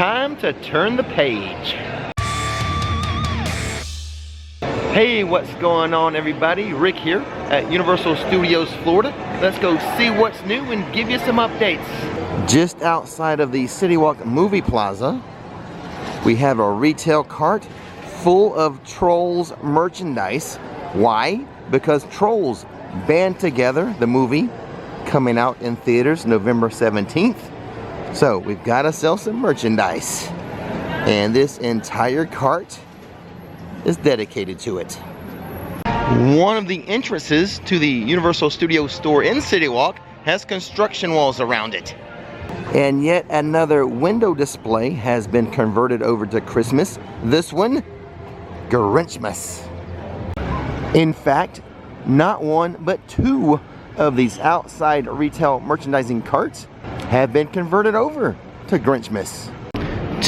Time to turn the page. Hey, what's going on everybody? Rick here at Universal Studios Florida. Let's go see what's new and give you some updates. Just outside of the Citywalk movie plaza, we have a retail cart full of Trolls merchandise. Why? Because Trolls Band Together, the movie, coming out in theaters November 17th. So we've got to sell some merchandise. And this entire cart is dedicated to it. One of the entrances to the Universal Studios store in Citywalk has construction walls around it. And yet another window display has been converted over to Christmas. This one, Grinchmas. In fact, not one but two of these outside retail merchandising carts have been converted over to Grinchmas.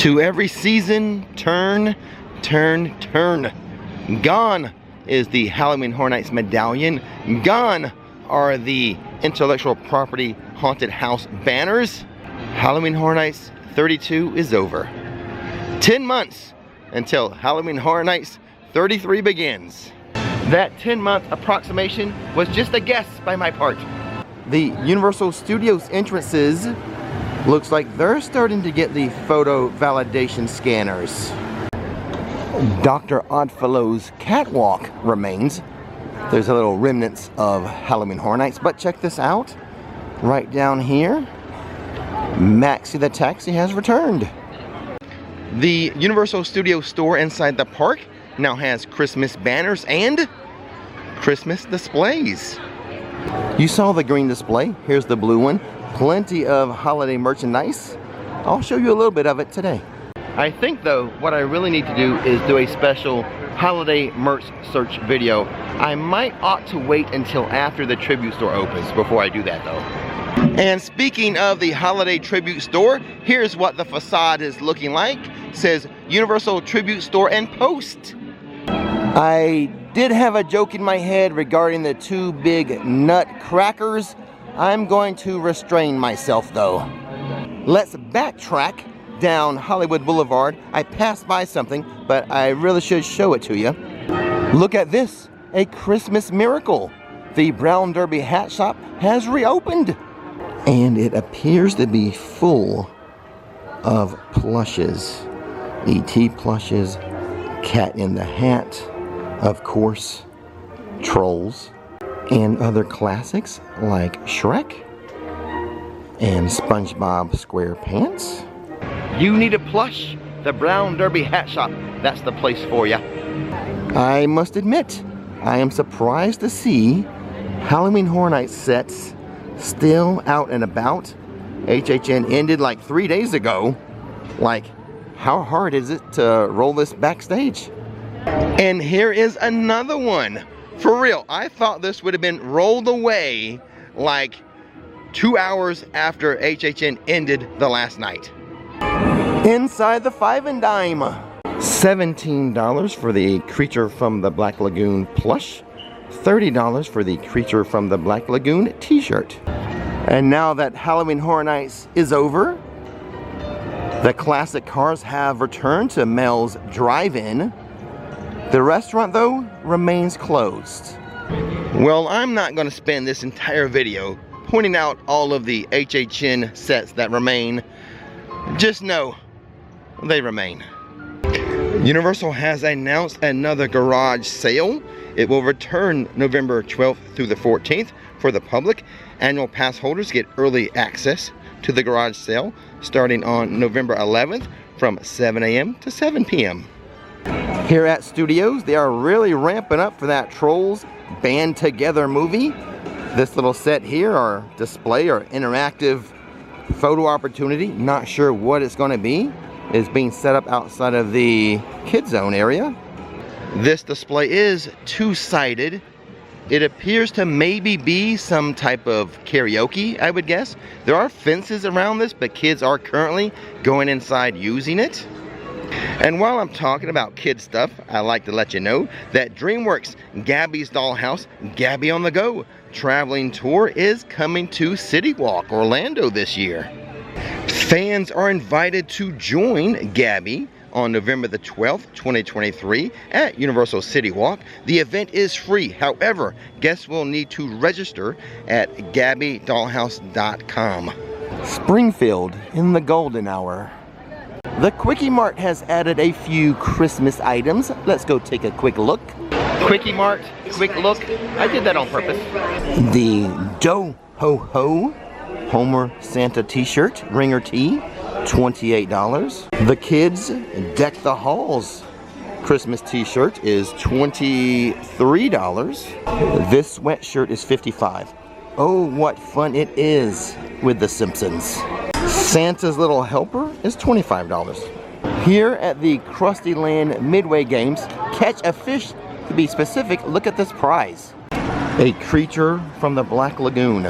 To every season, turn, turn, turn. Gone is the Halloween Horror Nights medallion. Gone are the intellectual property haunted house banners. Halloween Horror Nights 32 is over. 10 months until Halloween Horror Nights 33 begins. That 10-month approximation was just a guess by my part. The Universal Studios entrances looks like they're starting to get the photo validation scanners. Dr. Oddfellow's catwalk remains. There's a little remnants of Halloween Horror Nights, but check this out. Right down here, Maxie the Taxi has returned. The Universal Studios store inside the park now has Christmas banners and Christmas displays. You saw the green display. Here's the blue one. Plenty of holiday merchandise. I'll show you a little bit of it today. I think though, what I really need to do is do a special holiday merch search video. I might ought to wait until after the tribute store opens before I do that though. And speaking of the holiday tribute store, here's what the facade is looking like. It says Universal Tribute Store and Post. I did have a joke in my head regarding the two big nut crackers. I'm going to restrain myself though. Let's backtrack down Hollywood Boulevard. I passed by something, but I really should show it to you. Look at this, a Christmas miracle. The Brown Derby hat shop has reopened. And it appears to be full of plushes. E.T. plushes, Cat in the Hat, of course, Trolls, and other classics like Shrek and SpongeBob SquarePants. You need a plush? The Brown Derby hat shop, that's the place for you. I must admit, I am surprised to see Halloween Horror Nights sets still out and about. HHN ended like 3 days ago. Like, how hard is it to roll this backstage? And here is another one. For real, I thought this would have been rolled away like 2 hours after HHN ended the last night. Inside the Five and Dime, $17 for the Creature from the Black Lagoon plush, $30 for the Creature from the Black Lagoon t-shirt. And now that Halloween Horror Nights is over, the classic cars have returned to Mel's Drive-In. The restaurant, though, remains closed. Well, I'm not going to spend this entire video pointing out all of the HHN sets that remain. Just know they remain. Universal has announced another garage sale. It will return November 12th through the 14th for the public. Annual pass holders get early access to the garage sale starting on November 11th from 7 a.m. to 7 p.m. Here at Studios, they are really ramping up for that Trolls Band Together movie. This little set here, or display or interactive photo opportunity, not sure what it's going to be, is being set up outside of the Kids Zone area. This display is two-sided. It appears to maybe be some type of karaoke, I would guess. There are fences around this, but kids are currently going inside using it. And while I'm talking about kid stuff, I like to let you know that DreamWorks Gabby's Dollhouse, Gabby on the Go traveling tour is coming to Citywalk, Orlando this year. Fans are invited to join Gabby on November the 12th, 2023 at Universal Citywalk. The event is free. However, guests will need to register at gabbydollhouse.com. Springfield in the golden hour. The Quickie Mart has added a few Christmas items. Let's go take a quick look. Quickie Mart, quick look. I did that on purpose. The Do Ho Ho Homer Santa t-shirt, ringer tee, $28. The Kids Deck the Halls Christmas t-shirt is $23. This sweatshirt is $55. Oh, what fun it is with The Simpsons. Santa's Little Helper is $25. Here at the Krusty Land Midway Games, catch a fish. To be specific, look at this prize. A creature from the Black Lagoon.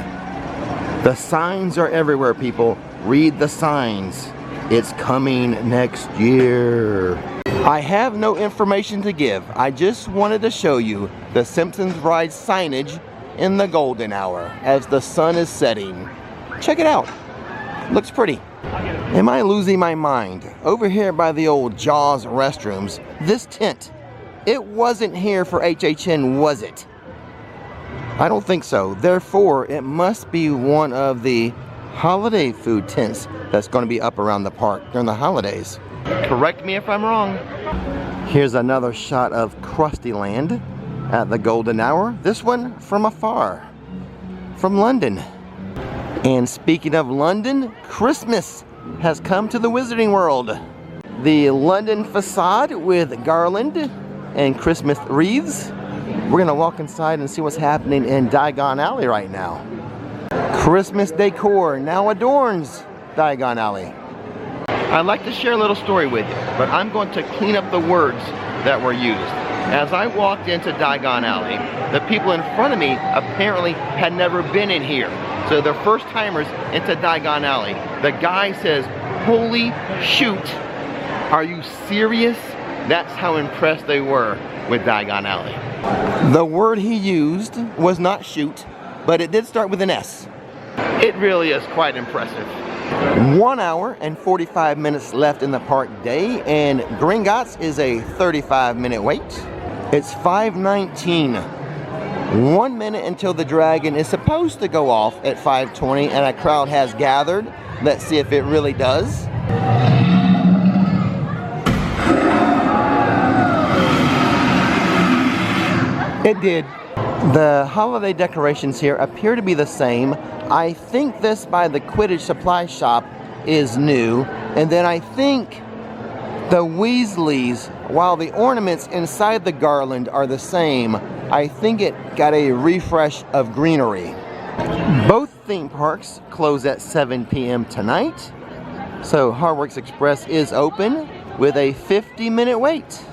The signs are everywhere, people. Read the signs. It's coming next year. I have no information to give. I just wanted to show you the Simpsons Ride signage in the golden hour as the sun is setting. Check it out. Looks pretty. Am I losing my mind? Over here by the old Jaws restrooms, this tent, it wasn't here for HHN, was it? I don't think so. Therefore, it must be one of the holiday food tents that's going to be up around the park during the holidays. Correct me if I'm wrong. Here's another shot of Krusty Land at the golden hour. This one from afar, from London. And speaking of London, Christmas has come to the Wizarding World. The London facade with garland and Christmas wreaths. We're gonna walk inside and see what's happening in Diagon Alley right now. Christmas decor now adorns Diagon Alley. I'd like to share a little story with you, but I'm going to clean up the words that were used. As I walked into Diagon Alley, the people in front of me apparently had never been in here. So they're first timers into Diagon Alley. The guy says, "Holy shoot, are you serious?" That's how impressed they were with Diagon Alley. The word he used was not shoot, but it did start with an S. It really is quite impressive. 1 hour and 45 minutes left in the park day, and Gringotts is a 35-minute wait. It's 5:19. 1 minute until the dragon is supposed to go off at 5:20, and a crowd has gathered. Let's see if it really does. It did. The holiday decorations here appear to be the same. I think this by the Quidditch Supply Shop is new. And then I think the Weasleys, while the ornaments inside the garland are the same, I think it got a refresh of greenery. Both theme parks close at 7 p.m. tonight. So Hardworks Express is open with a 50-minute wait.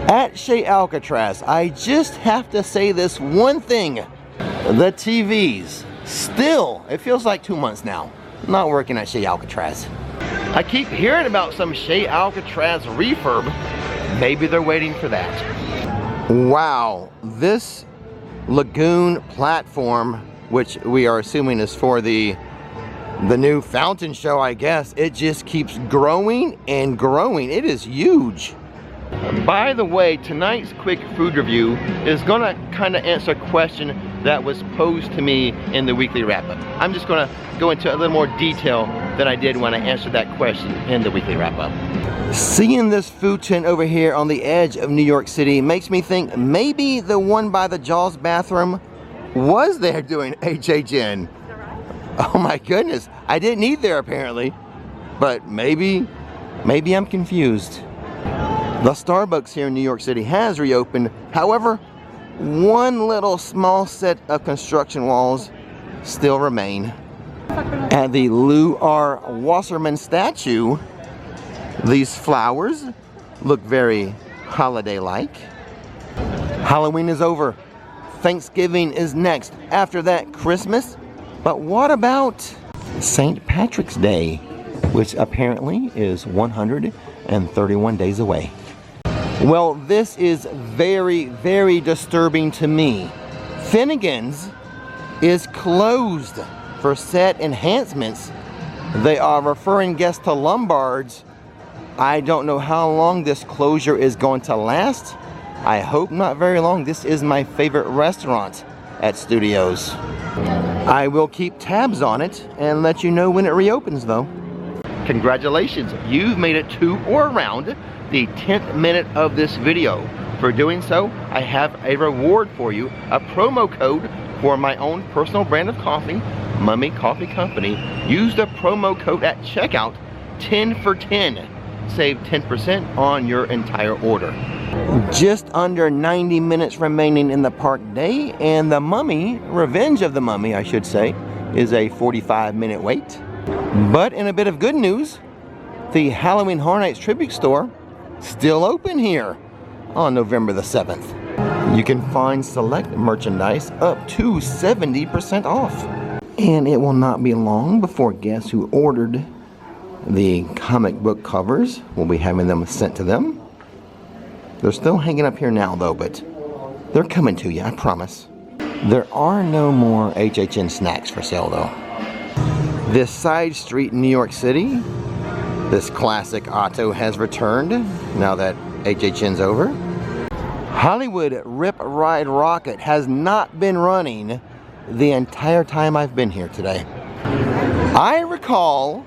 At Chez Alcatraz, I just have to say this one thing. The TVs, still, it feels like 2 months now, not working at Chez Alcatraz. I keep hearing about some Chez Alcatraz refurb. Maybe they're waiting for that. Wow, this lagoon platform, which we are assuming is for the new fountain show, I guess, it just keeps growing and growing. It is huge. By the way, tonight's quick food review is gonna kind of answer a question that was posed to me in the weekly wrap-up. I'm just gonna go into a little more detail than I did when I answered that question in the weekly wrap-up. Seeing this food tent over here on the edge of New York City makes me think maybe the one by the Jaws bathroom was there doing HHN. Oh my goodness, I didn't eat there apparently, but maybe I'm confused. The Starbucks here in New York City has reopened. However, one little small set of construction walls still remain. At the Lou R. Wasserman statue, these flowers look very holiday-like. Halloween is over. Thanksgiving is next. After that, Christmas. But what about St. Patrick's Day, which apparently is 131 days away? Well, this is very, very disturbing to me. Finnegan's is closed for set enhancements They are referring guests to Lombard's. I don't know how long this closure is going to last. I hope not very long. This is my favorite restaurant at Studios. I will keep tabs on it and let you know when it reopens though. Congratulations, you've made it to or around the 10th minute of this video. For doing so, I have a reward for you, a promo code for my own personal brand of coffee, Mummy Coffee Company. Use the promo code at checkout, 10 for 10. Save 10% on your entire order. Just under 90 minutes remaining in the park day, and the Mummy, Revenge of the Mummy I should say, is a 45-minute wait. But in a bit of good news, the Halloween Horror Nights Tribute Store still open here on November the 7th. You can find select merchandise up to 70% off. And it will not be long before guests who ordered the comic book covers will be having them sent to them. They're still hanging up here now though, but they're coming to you, I promise. There are no more HHN snacks for sale though. This side street in New York City, this classic auto has returned now that HHN's over. Hollywood Rip Ride Rocket has not been running the entire time I've been here today. I recall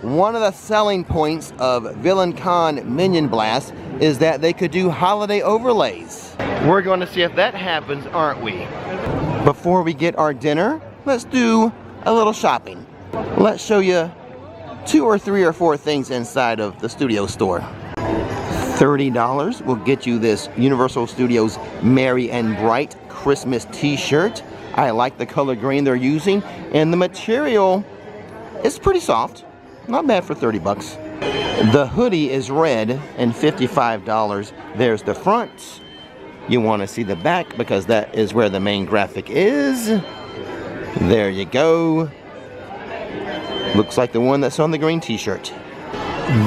one of the selling points of Villain Con Minion Blast is that they could do holiday overlays. We're going to see if that happens, aren't we? Before we get our dinner, let's do a little shopping. Let's show you 2 or 3 or 4 things inside of the studio store. $30 will get you this Universal Studios Merry and Bright Christmas t-shirt. I like the color green they're using, and the material is pretty soft. Not bad for 30 bucks. The hoodie is red and $55. There's the front. You want to see the back because that is where the main graphic is. There you go. Looks like the one that's on the green t-shirt.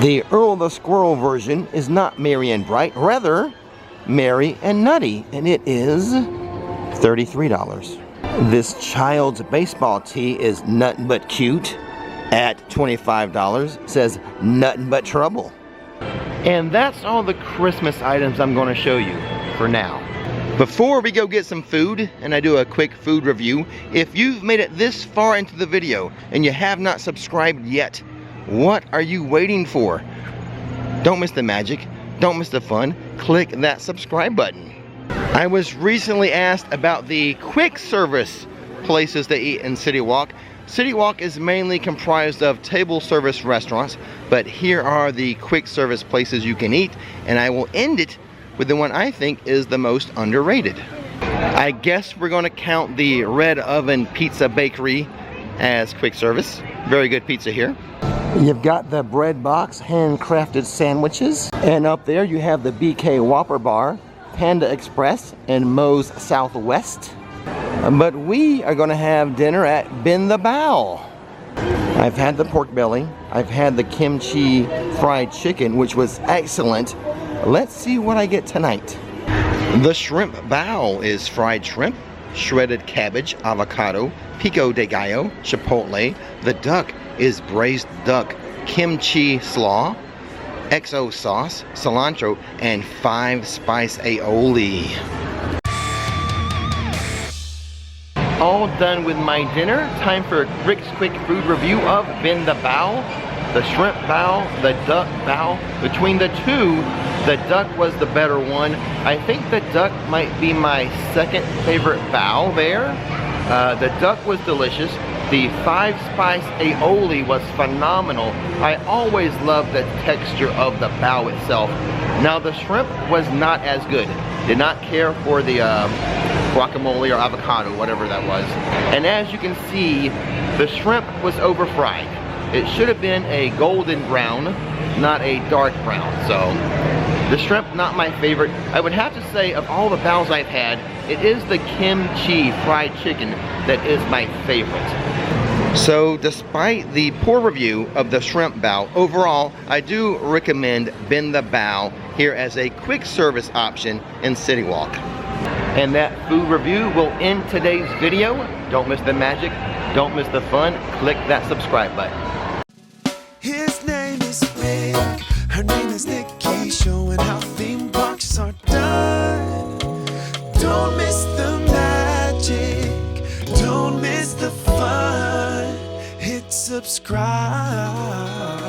The Earl the Squirrel version is not Merry and Bright, rather Merry and Nutty, and it is $33. This child's baseball tee is nothing but cute at $25. Says nothing but trouble. And that's all the Christmas items I'm going to show you for now. Before we go get some food and I do a quick food review, if you've made it this far into the video and you have not subscribed yet, what are you waiting for? Don't miss the magic, don't miss the fun, click that subscribe button. I was recently asked about the quick service places to eat in Citywalk. Citywalk is mainly comprised of table service restaurants, but here are the quick service places you can eat, and I will end it with the one I think is the most underrated. I guess we're going to count the Red Oven Pizza Bakery as quick service. Very good pizza here. You've got the Bread Box handcrafted sandwiches, and up there you have the BK Whopper Bar, Panda Express, and Moe's Southwest. But we are going to have dinner at Bin the Bao. I've had the pork belly. I've had the kimchi fried chicken, which was excellent. Let's see what I get tonight. The shrimp bao is fried shrimp, shredded cabbage, avocado, pico de gallo, chipotle. The duck is braised duck, kimchi slaw, XO sauce, cilantro, and 5-spice aioli. All done with my dinner. Time for Rick's quick food review of Bin the Bao. The shrimp bao, the duck bao. Between the two, the duck was the better one. I think the duck might be my second favorite bao there. The duck was delicious. The 5-spice aioli was phenomenal. I always love the texture of the bao itself. Now the shrimp was not as good. Did not care for the guacamole or avocado, whatever that was. And as you can see, the shrimp was over fried. It should have been a golden brown, not a dark brown. So the shrimp, not my favorite. I would have to say of all the baos I've had, it is the kimchi fried chicken that is my favorite. So despite the poor review of the shrimp bao, overall I do recommend Bin the Bao here as a quick service option in Citywalk. And that food review will end today's video. Don't miss the magic, don't miss the fun, click that subscribe button. His name is Rick, her name is Nikki, showing how theme parks are done. Don't miss the magic, don't miss the fun. Hit subscribe.